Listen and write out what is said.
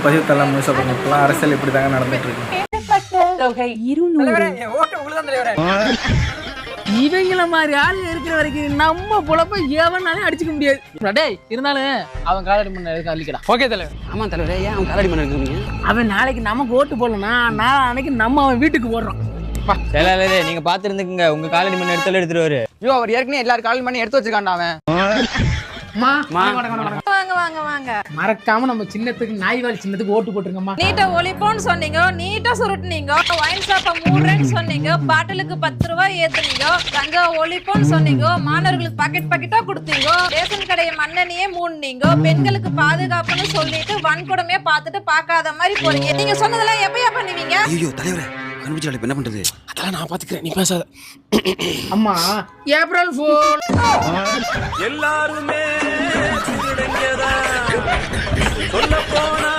பதிவு தரலாம் முழுசாக பாருங்க. இப்போலாம் அரசியல் இப்படி தாங்க நடந்துட்டு இருக்கு. இவங்கள மாதிரி ஆள் இருக்கிற வரைக்கும் நம்ம பொழப்ப எவனாலும் அடிச்சுக்க முடியாது. டேய் இருந்தாலும் அவன் காலடி மண்ண அள்ளிக்கடா. ஓகே தலைவர். ஆமா தலைவரே, ஏன் அவன் காலடி மண்ண எடுக்கிறீங்க? அவன் நாளைக்கு நமக்கு ஓட்டு போடலன்னா நான் அன்னைக்கு நம்ம அவன் வீட்டுக்கு போடுறோம். சரி நீங்க பாத்து இருந்துக்குங்க. உங்க காலடி மண்ண எடுத்துருவாரு. ஐயோ, அவர் ஏற்கனவே எல்லாரும் காலடி மண்ண எடுத்து வச்சிருக்கான்டா அவன். மறக்காம நம்ம சின்னத்துக்கு நாய்வால் சின்னத்துக்கு ஓட்டு போட்டுருங்கம்மா. நீட்டா ஒளிப்போன்னு சொன்னீங்க, நீட்டா சுருட்டுனீங்க, ஒயின் ஷாப்ப மூடுறேன்னு சொன்னீங்க, பாட்டிலுக்கு 10 ரூபாய் ஏத்துனீங்க, கஞ்சா ஒளிப்போன்னு சொன்னீங்க, மாணவர்களுக்கு பாக்கெட்டா கொடுத்தீங்க, ரேஷன் கடையை மண்ணெண்ணையே மூடுனீங்க, பெண்களுக்கு பாதுகாப்புன்னு சொல்லிட்டு வன்கொடுமையா பார்த்துட்டு பார்க்காத மாதிரி போறீங்க. நீங்க சொன்னதெல்லாம் எப்பயா பண்ணுவீங்க? ஐயோ தலைவரே, கண்டுபிடிச்சாலே என்ன பண்றது? அதெல்லாம் நான் பாத்துக்கிறேன், நீ பேசாத. அம்மா ஏப்ரல் ஃபூல். எல்லாருமே சொல்ல போனா